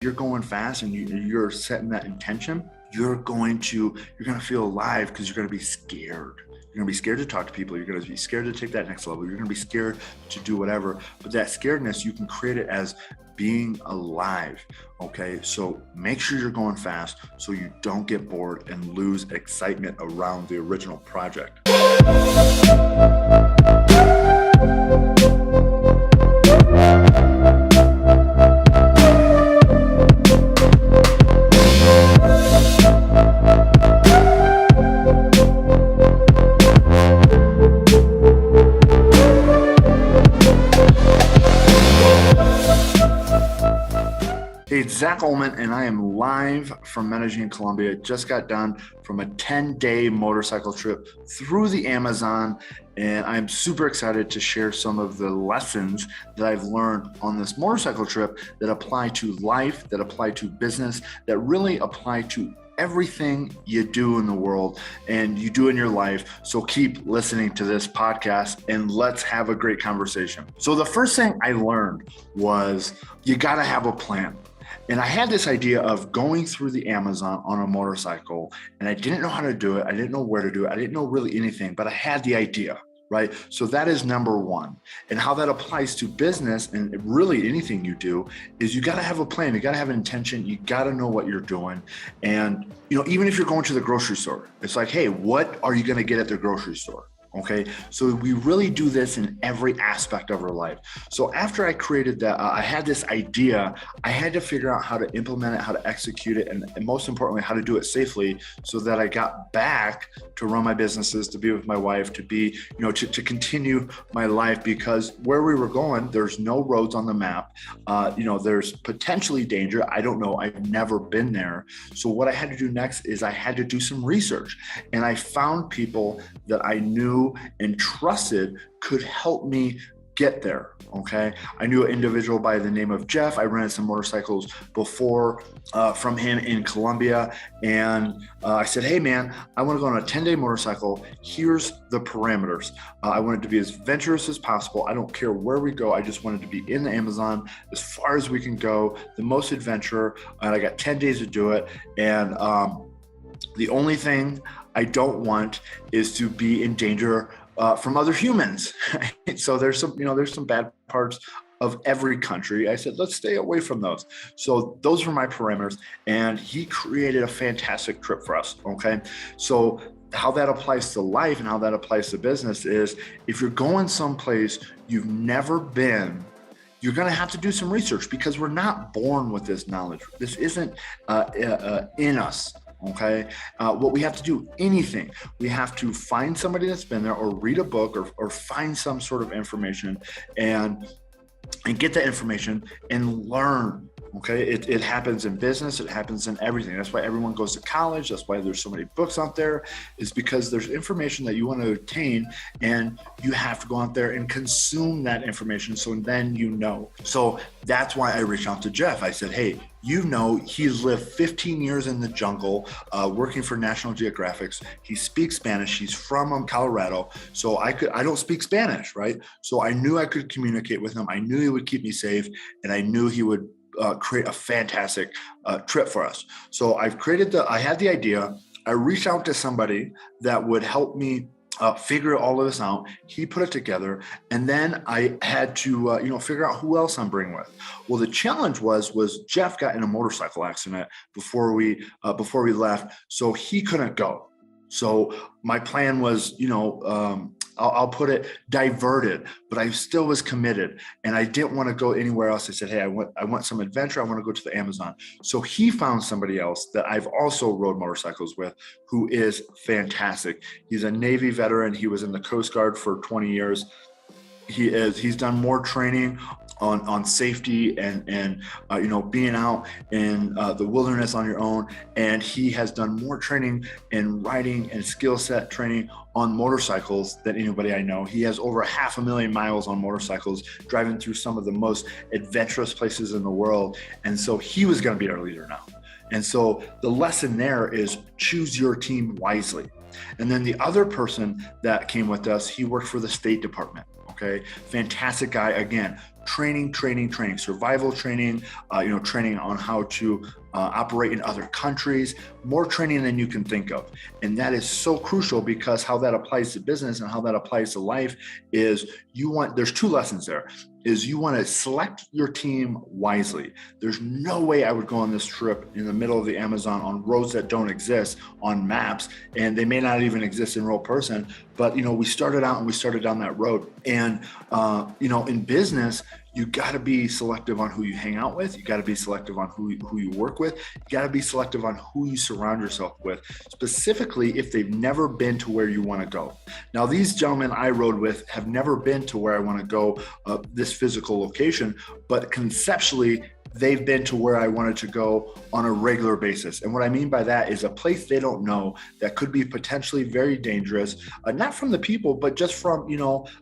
you're going fast and you're setting that intention, you're going to feel alive because you're going to be scared. You're going to be scared to talk to people. You're going to be scared to take that next level. You're going to be scared to do whatever. But that scaredness, you can create it as being alive. Okay, so make sure you're going fast so you don't get bored and lose excitement around the original project. Hey, it's Zach Ullman, and I am live from Medellin, Colombia. Just got done from a 10-day motorcycle trip through the Amazon, and I'm super excited to share some of the lessons that I've learned on this motorcycle trip that apply to life, that apply to business, that really apply to everything you do in the world and you do in your life. So keep listening to this podcast and let's have a great conversation. So the first thing I learned was you got to have a plan. And I had this idea of going through the Amazon on a motorcycle, and I didn't know how to do it. I didn't know where to do it. I didn't know really anything, but I had the idea, right? So that is number one. And how that applies to business and really anything you do is you got to have a plan. You got to have an intention. You got to know what you're doing. And, even if you're going to the grocery store, it's like, hey, what are you going to get at the grocery store? Okay, so we really do this in every aspect of our life. So after I created that, I had this idea. I had to figure out how to implement it, how to execute it, and most importantly, how to do it safely so that I got back to run my businesses, to be with my wife, to be, to continue my life, because where we were going, there's no roads on the map. There's potentially danger. I don't know. I've never been there. So what I had to do next is I had to do some research, and I found people that I knew and trusted could help me get there. Okay. I knew an individual by the name of Jeff. I rented some motorcycles before from him in Colombia. And I said, hey man, I want to go on a 10-day motorcycle. Here's the parameters. I want it to be as adventurous as possible. I don't care where we go. I just want it to be in the Amazon as far as we can go, the most adventure. And I got 10 days to do it. And the only thing I don't want is to be in danger from other humans. So there's some bad parts of every country. I said, let's stay away from those. So those were my parameters, and he created a fantastic trip for us. Okay. So how that applies to life and how that applies to business is if you're going someplace you've never been, you're going to have to do some research because we're not born with this knowledge. This isn't in us. Okay. What we have to do, anything, we have to find somebody that's been there or read a book or find some sort of information and get that information and learn. Okay. It happens in business. It happens in everything. That's why everyone goes to college. That's why there's so many books out there, is because there's information that you want to obtain and you have to go out there and consume that information. So then So that's why I reached out to Jeff. I said, hey, he's lived 15 years in the jungle, working for National Geographic. He speaks Spanish. He's from Colorado. So I don't speak Spanish, right? So I knew I could communicate with him. I knew he would keep me safe, and I knew he would create a fantastic trip for us. So I had the idea. I reached out to somebody that would help me figure all of this out. He put it together, and then I had to, figure out who else I'm bringing with. Well, the challenge was Jeff got in a motorcycle accident before we left, so he couldn't go. So my plan was, I'll put it diverted, but I still was committed, and I didn't want to go anywhere else. I said, hey, I want some adventure. I want to go to the Amazon. So he found somebody else that I've also rode motorcycles with, who is fantastic. He's a Navy veteran. He was in the Coast Guard for 20 years. He's done more training on safety and being out in the wilderness on your own. And he has done more training in riding and skill set training on motorcycles than anybody I know. He has over 500,000 miles on motorcycles, driving through some of the most adventurous places in the world. And so he was going to be our leader now. And so the lesson there is choose your team wisely. And then the other person that came with us, he worked for the State Department. Okay, fantastic guy. Again, training, survival training, training on how to operate in other countries, more training than you can think of. And that is so crucial, because how that applies to business and how that applies to life is there's two lessons there. Is you want to select your team wisely. There's no way I would go on this trip in the middle of the Amazon on roads that don't exist on maps, and they may not even exist in real person. But we started out and we started down that road. And in business, you got to be selective on who you hang out with. You got to be selective on who you work with. You got to be selective on who you surround yourself with, specifically if they've never been to where you want to go. Now, these gentlemen I rode with have never been to where I want to go, this physical location, but conceptually, they've been to where I wanted to go on a regular basis. And what I mean by that is a place they don't know that could be potentially very dangerous, not from the people, but just from,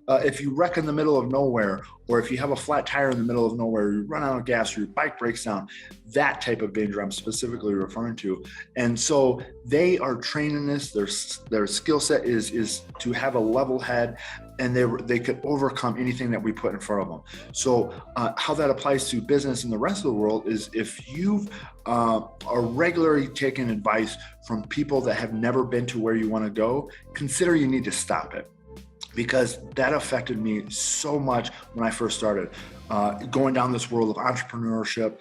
if you wreck in the middle of nowhere, or if you have a flat tire in the middle of nowhere, you run out of gas, or your bike breaks down, that type of danger I'm specifically referring to. And so they are trained in this. Their skill set is to have a level head, and they could overcome anything that we put in front of them. So how that applies to business in the rest of the world is, if you are regularly taking advice from people that have never been to where you want to go, consider you need to stop it. Because that affected me so much when I first started going down this world of entrepreneurship,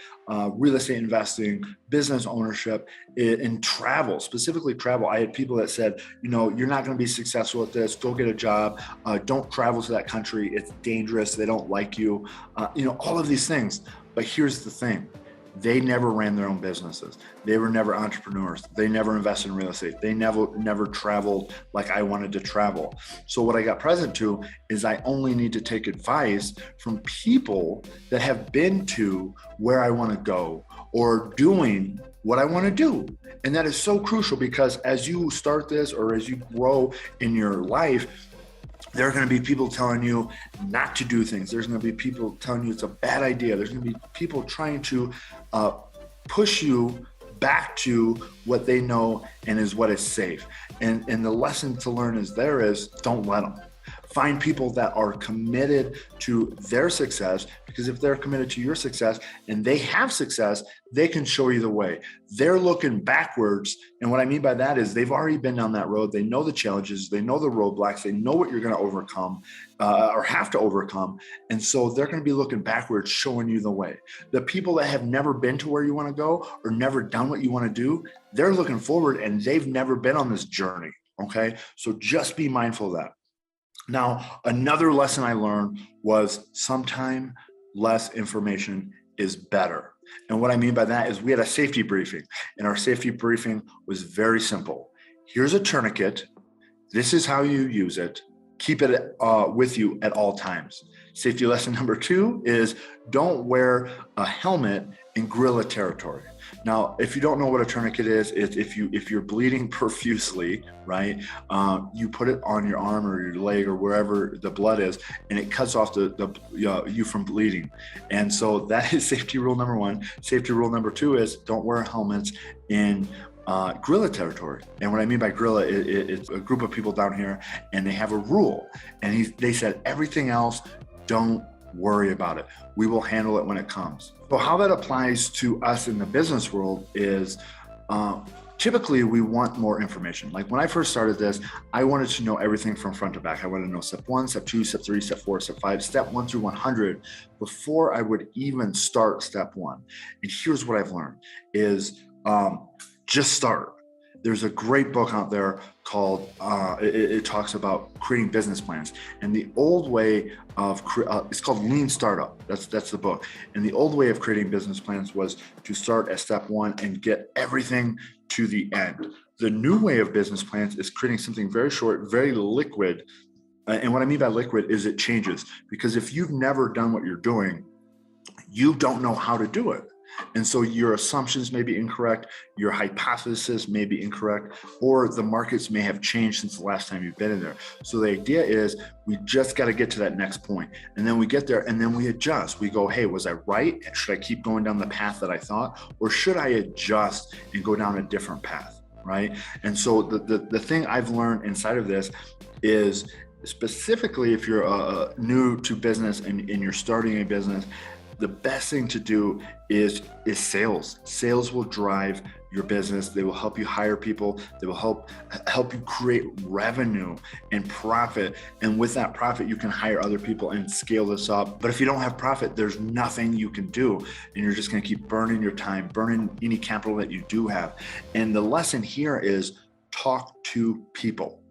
real estate investing, business ownership, and travel, specifically travel. I had people that said, you're not going to be successful at this. Go get a job. Don't travel to that country. It's dangerous. They don't like you. All of these things. But here's the thing. They never ran their own businesses. They were never entrepreneurs. They never invested in real estate. They never traveled like I wanted to travel. So what I got present to is I only need to take advice from people that have been to where I want to go or doing what I want to do. And that is so crucial, because as you start this, or as you grow in your life, there are going to be people telling you not to do things. There's going to be people telling you it's a bad idea. There's going to be people trying to push you back to what they know and is what is safe. And the lesson to learn is don't let them. Find people that are committed to their success, because if they're committed to your success and they have success, they can show you the way. They're looking backwards. And what I mean by that is they've already been down that road. They know the challenges. They know the roadblocks. They know what you're going to overcome or have to overcome. And so they're going to be looking backwards, showing you the way. The people that have never been to where you want to go or never done what you want to do, they're looking forward, and they've never been on this journey. Okay. So just be mindful of that. Now, another lesson I learned was sometimes less information is better. And what I mean by that is we had a safety briefing, and our safety briefing was very simple. Here's a tourniquet. This is how you use it. Keep it with you at all times. Safety lesson number 2 is don't wear a helmet in guerrilla territory. Now, if you don't know what a tourniquet is, it's if you're bleeding profusely, right? You put it on your arm or your leg or wherever the blood is, and it cuts off you from bleeding. And so that is safety rule number 1. Safety rule number 2 is don't wear helmets in guerrilla territory. And what I mean by guerrilla, it's a group of people down here, and they have a rule. And they said, everything else, don't worry about it. We will handle it when it comes. So how that applies to us in the business world is typically we want more information. Like when I first started this, I wanted to know everything from front to back. I wanted to know step 1, step 2, step 3, step 4, step 5, step 1 through 100 before I would even start step 1. And here's what I've learned is just start. There's a great book out there called, it talks about creating business plans. And the old way of, it's called Lean Startup. That's the book. And the old way of creating business plans was to start at step 1 and get everything to the end. The new way of business plans is creating something very short, very liquid. And what I mean by liquid is it changes. Because if you've never done what you're doing, you don't know how to do it. And so your assumptions may be incorrect, your hypothesis may be incorrect, or the markets may have changed since the last time you've been in there. So the idea is we just got to get to that next point. And then we get there and then we adjust. We go, hey, was I right? Should I keep going down the path that I thought? Or should I adjust and go down a different path, right? And so the thing I've learned inside of this is Specifically, if you're new to business and you're starting a business, the best thing to do is sales. Sales will drive your business. They will help you hire people. They will help you create revenue and profit. And with that profit, you can hire other people and scale this up. But if you don't have profit, there's nothing you can do. And you're just going to keep burning your time, burning any capital that you do have. And the lesson here is talk to people.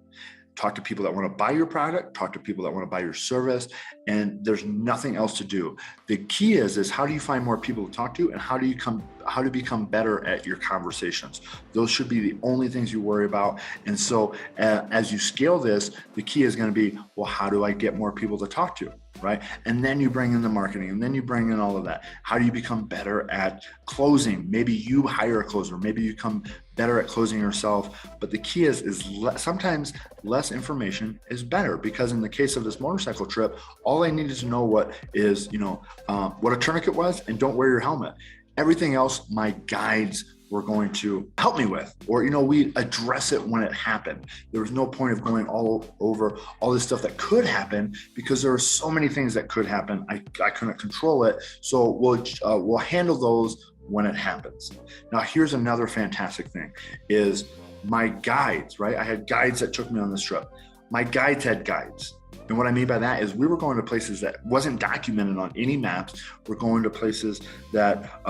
Talk to people that want to buy your product, talk to people that want to buy your service, and there's nothing else to do. The key is how do you find more people to talk to, and how to become better at your conversations? Those should be the only things you worry about. And so as you scale this, the key is going to be, well, how do I get more people to talk to? Right? And then you bring in the marketing, and then you bring in all of that. How do you become better at closing? Maybe you hire a closer, maybe you become better at closing yourself. But the key is sometimes less information is better, because in the case of this motorcycle trip, all I needed to know what a tourniquet was, and don't wear your helmet. Everything else, my guides were going to help me with, or, we address it when it happened. There was no point of going all over all this stuff that could happen, because there are so many things that could happen. I couldn't control it. So we'll handle those when it happens. Now, here's another fantastic thing is my guides, right? I had guides that took me on this trip. My guides had guides. And what I mean by that is we were going to places that wasn't documented on any maps. We're going to places that,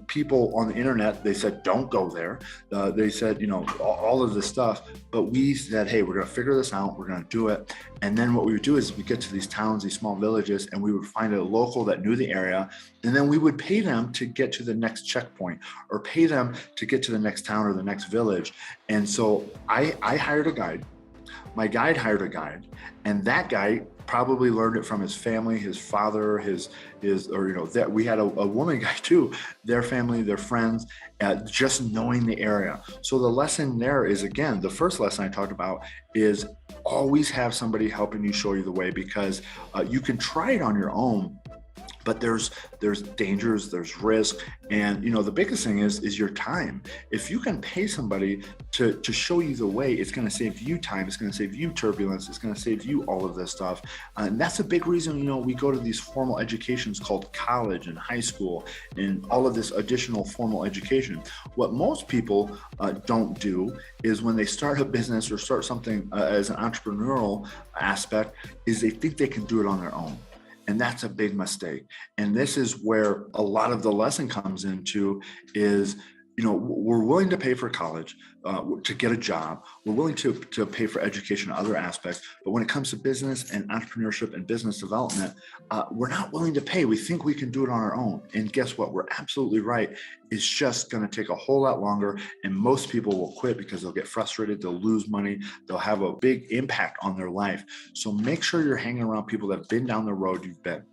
people on the internet, they said, don't go there. They said, all of this stuff. But we said, hey, we're going to figure this out. We're going to do it. And then what we would do is we get to these towns, these small villages, and we would find a local that knew the area. And then we would pay them to get to the next checkpoint, or pay them to get to the next town or the next village. And so I hired a guide. My guide hired a guide, and that guy probably learned it from his family, his father, that we had a woman guide too, their family, their friends, just knowing the area. So the lesson there is, again, the first lesson I talked about is always have somebody helping you, show you the way, because you can try it on your own, but there's dangers, there's risk. And the biggest thing is your time. If you can pay somebody to show you the way, it's going to save you time, it's going to save you turbulence, it's going to save you all of this stuff. And that's a big reason, we go to these formal educations called college and high school and all of this additional formal education. What most people don't do is when they start a business or start something as an entrepreneurial aspect, is they think they can do it on their own. And that's a big mistake. And this is where a lot of the lesson comes into is, we're willing to pay for college, to get a job. We're willing to pay for education and other aspects. But when it comes to business and entrepreneurship and business development, we're not willing to pay. We think we can do it on our own. And guess what? We're absolutely right. It's just going to take a whole lot longer. And most people will quit because they'll get frustrated. They'll lose money. They'll have a big impact on their life. So make sure you're hanging around people that have been down the road you've been.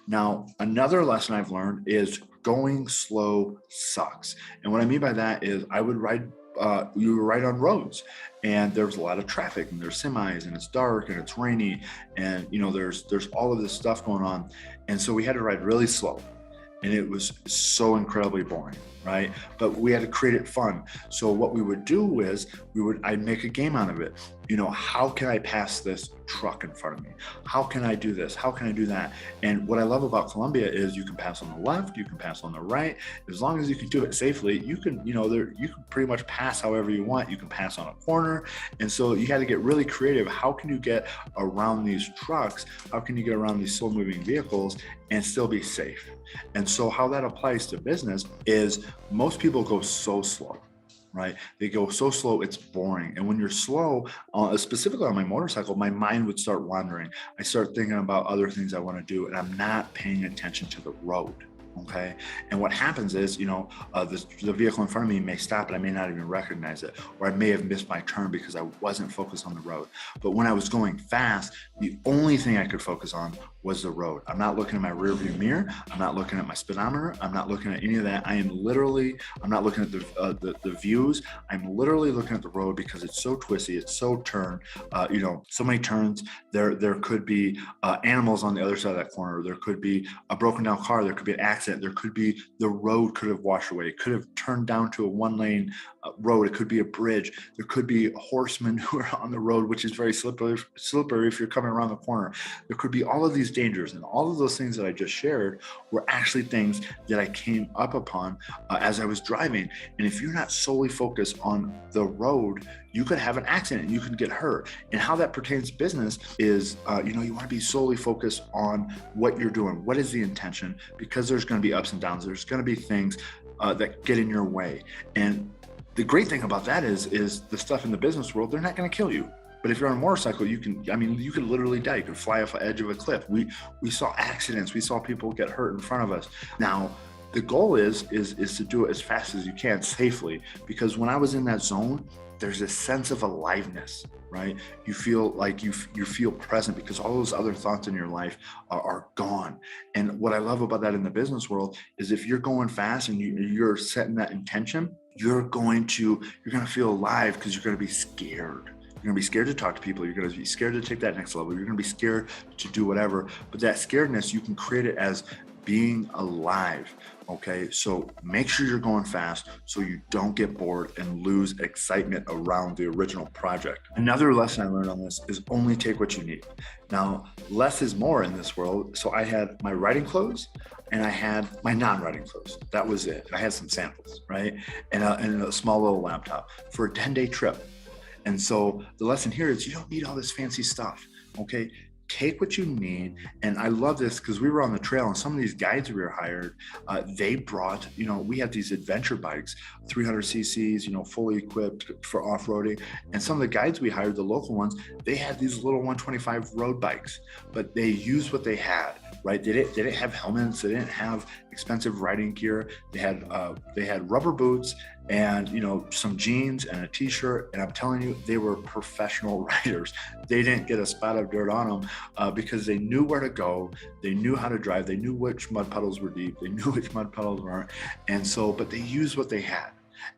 Now, another lesson I've learned is going slow sucks. And what I mean by that is you would ride on roads, and there's a lot of traffic, and there's semis, and it's dark, and it's rainy, and there's all of this stuff going on. And so we had to ride really slow, and it was so incredibly boring, right? But we had to create it fun. So what we would do is I'd make a game out of it. How can I pass this truck in front of me? How can I do this? How can I do that? And what I love about Colombia is you can pass on the left, you can pass on the right. As long as you can do it safely, you can pretty much pass however you want. You can pass on a corner. And so you got to get really creative. How can you get around these trucks? How can you get around these slow moving vehicles and still be safe? And so how that applies to business is most people go so slow. Right? They go so slow, it's boring. And when you're slow, specifically on my motorcycle, my mind would start wandering. I start thinking about other things I want to do, and I'm not paying attention to the road. Okay. And what happens is, the vehicle in front of me may stop and I may not even recognize it, or I may have missed my turn because I wasn't focused on the road. But when I was going fast, the only thing I could focus on was the road. I'm not looking at my rear view mirror. I'm not looking at my speedometer. I'm not looking at any of that. I'm not looking at the views. I'm literally looking at the road because it's so twisty. It's so turned, so many turns. There could be animals on the other side of that corner. There could be a broken down car. There could be an accident. There could be the road could have washed away. It could have turned down to a 1-lane road. It could be a bridge. There could be horsemen who are on the road, which is very slippery if you're coming around the corner. There could be all of these dangers, and all of those things that I just shared were actually things that I came up upon as I was driving. And if you're not solely focused on the road, you could have an accident and you can get hurt. And how that pertains to business is, you want to be solely focused on what you're doing. What is the intention? Because there's going to be ups and downs. There's going to be things that get in your way. And the great thing about that is the stuff in the business world, they're not going to kill you. But if you're on a motorcycle, you could literally die. You could fly off the edge of a cliff. We saw accidents. We saw people get hurt in front of us. Now, the goal is to do it as fast as you can safely, because when I was in that zone, there's a sense of aliveness, right? You feel like you feel present because all those other thoughts in your life are gone. And what I love about that in the business world is if you're going fast and you're setting that intention, you're going to feel alive because you're going to be scared. You're going to be scared to talk to people. You're going to be scared to take that next level. You're going to be scared to do whatever. But that scaredness, you can create it as being alive. Okay, so make sure you're going fast so you don't get bored and lose excitement around the original project. Another lesson I learned on this is only take what you need. Now, less is more in this world. So I had my writing clothes and I had my non-writing clothes. That was it. I had some samples, right? And a small little laptop for a 10-day trip. And so the lesson here is you don't need all this fancy stuff, okay? Take what you need. And I love this because we were on the trail and some of these guides we were hired, they brought, we had these adventure bikes, 300 cc's, fully equipped for off-roading. And some of the guides we hired, the local ones, they had these little 125 road bikes, but they used what they had, right? They didn't have helmets. They didn't have expensive riding gear. They had rubber boots and some jeans and a t-shirt, and I'm telling you, they were professional riders. They didn't get a spot of dirt on them because they knew where to go, they knew how to drive, they knew which mud puddles were deep, they knew which mud puddles weren't, and so but they used what they had.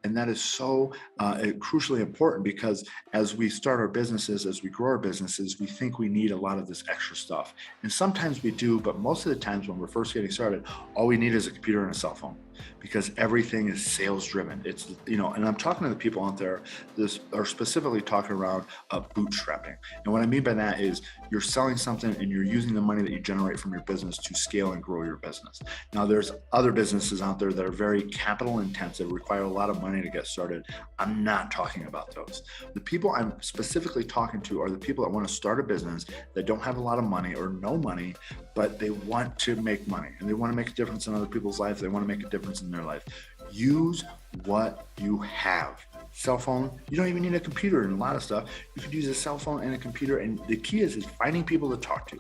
And that is so crucially important because as we start our businesses, as we grow our businesses, we think we need a lot of this extra stuff. And sometimes we do, but most of the times when we're first getting started, all we need is a computer and a cell phone because everything is sales driven. It's, and I'm talking to the people out there that are specifically talking around bootstrapping. And what I mean by that is you're selling something and you're using the money that you generate from your business to scale and grow your business. Now, there's other businesses out there that are very capital intensive, require a lot of money to get started. I'm not talking about those. The people I'm specifically talking to are the people that want to start a business that don't have a lot of money or no money, but they want to make money and they want to make a difference in other people's lives. They want to make a difference in their life. Use what you have. Cell phone, you don't even need a computer and a lot of stuff. You could use a cell phone and a computer, and the key is finding people to talk to.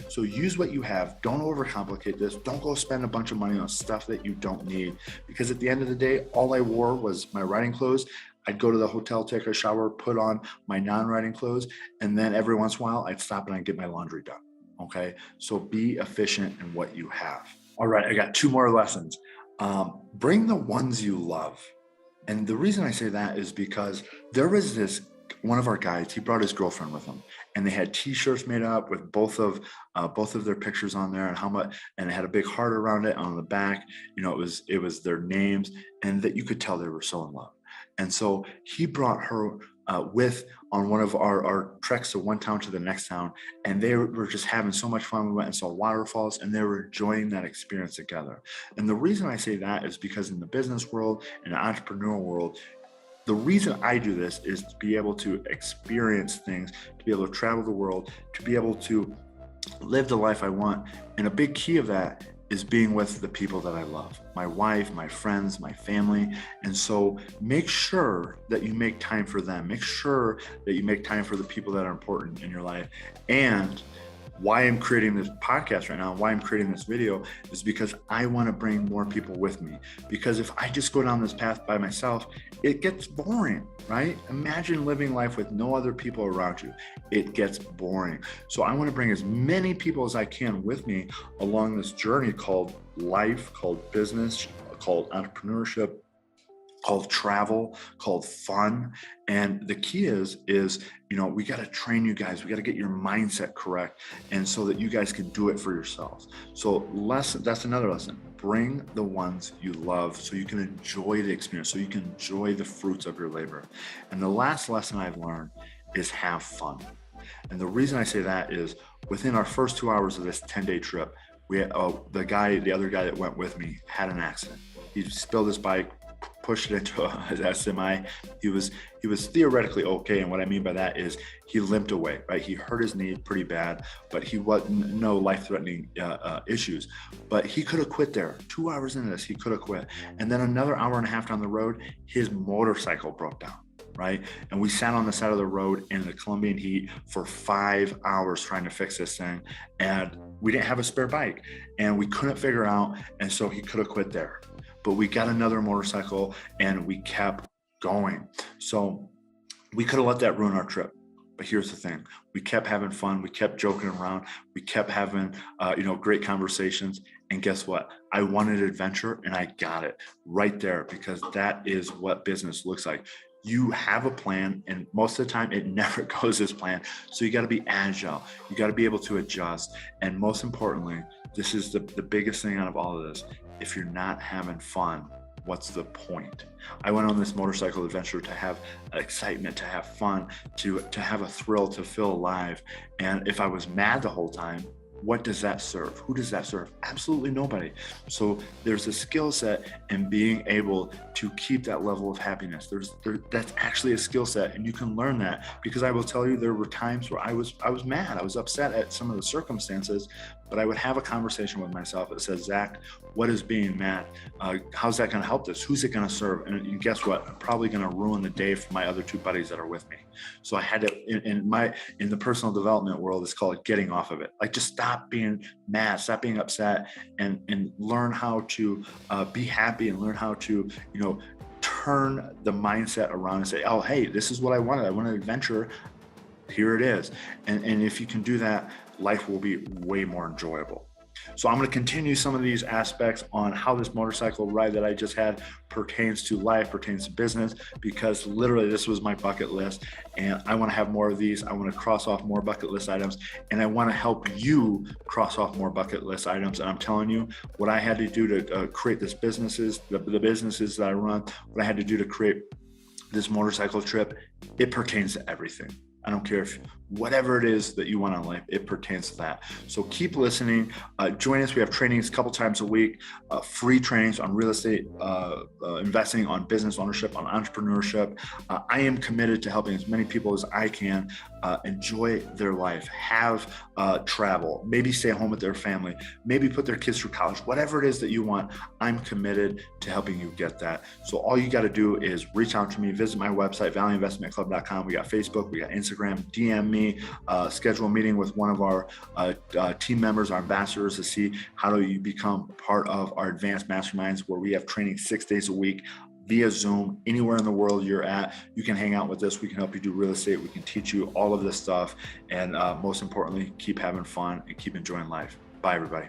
So use what you have. Don't overcomplicate this. Don't go spend a bunch of money on stuff that you don't need, because at the end of the day, all I wore was my riding clothes. I'd go to the hotel, take a shower, put on my non-riding clothes, and then every once in a while, I'd stop and I'd get my laundry done. Okay, so be efficient in what you have. All right, I got 2 more lessons. Bring the ones you love. And the reason I say that is because there was one of our guides, he brought his girlfriend with him, and they had t-shirts made up with both of their pictures on there and how much, and it had a big heart around it on the back. It was their names, and that you could tell they were so in love. And so he brought her on one of our treks to one town to the next town, and they were just having so much fun. We went and saw waterfalls, and they were enjoying that experience together. And the reason I say that is because in the business world, in the entrepreneurial world, the reason I do this is to be able to experience things, to be able to travel the world, to be able to live the life I want. And a big key of that is being with the people that I love, my wife, my friends, my family. And so make sure that you make time for them. Make sure that you make time for the people that are important in your life. And why I'm creating this podcast right now, why I'm creating this video is because I want to bring more people with me. Because if I just go down this path by myself, it gets boring, right? Imagine living life with no other people around you. It gets boring. So I want to bring as many people as I can with me along this journey called life, called business, called entrepreneurship, called travel, called fun. And the key is, we got to train you guys. We got to get your mindset correct. And so that you guys can do it for yourselves. So that's another lesson. Bring the ones you love so you can enjoy the experience, so you can enjoy the fruits of your labor. And the last lesson I've learned is have fun. And the reason I say that is within our first 2 hours of this 10-day trip, we had, the other guy that went with me had an accident. He spilled his bike, pushed it into a semi. He was theoretically okay, and what I mean by that is he limped away, right? He hurt his knee pretty bad, but he wasn't no life-threatening issues. But he could have quit there. 2 hours into this, he could have quit. And then another hour and a half down the road, his motorcycle broke down, right? And we sat on the side of the road in the Colombian heat for 5 hours trying to fix this thing, and we didn't have a spare bike, and we couldn't figure out, and so he could have quit there. But we got another motorcycle and we kept going. So we could have let that ruin our trip. But here's the thing. We kept having fun. We kept joking around. We kept having, great conversations. And guess what? I wanted adventure and I got it right there, because that is what business looks like. You have a plan, and most of the time it never goes as planned. So you got to be agile. You got to be able to adjust. And most importantly, this is the biggest thing out of all of this. If you're not having fun, what's the point? I went on this motorcycle adventure to have excitement, to have fun, to have a thrill, to feel alive. And if I was mad the whole time, what does that serve? Who does that serve? Absolutely nobody. So there's a skill set in being able to keep that level of happiness. That's actually a skill set, and you can learn that, because I will tell you, there were times where I was mad. I was upset at some of the circumstances, but I would have a conversation with myself that says, Zach, what is being mad? How's that going to help this? Who's it going to serve? And guess what? I'm probably going to ruin the day for my other two buddies that are with me. So I had to, in the personal development world, it's called getting off of it. Like, just stop being mad, stop being upset, and learn how to be happy, and learn how to, turn the mindset around and say, oh, hey, this is what I wanted. I wanted adventure. Here it is. And if you can do that, life will be way more enjoyable. So I'm going to continue some of these aspects on how this motorcycle ride that I just had pertains to life, pertains to business, because literally this was my bucket list, and I want to have more of these. I want to cross off more bucket list items, and I want to help you cross off more bucket list items. And I'm telling you, what I had to do to create this businesses, the businesses that I run, what I had to do to create this motorcycle trip, it pertains to everything. I don't care if whatever it is that you want in life, it pertains to that. So keep listening. Join us. We have trainings a couple times a week, free trainings on real estate, investing, on business ownership, on entrepreneurship. I am committed to helping as many people as I can enjoy their life, have travel, maybe stay home with their family, maybe put their kids through college, whatever it is that you want. I'm committed to helping you get that. So all you got to do is reach out to me, visit my website, valleyinvestmentclub.com. We got Facebook, we got Instagram, DM me, schedule a meeting with one of our team members, our ambassadors, to see how do you become part of our advanced masterminds, where we have training 6 days a week via Zoom. Anywhere in the world you're at, you can hang out with us. We can help you do real estate. We can teach you all of this stuff. And most importantly, keep having fun and keep enjoying life. Bye, everybody.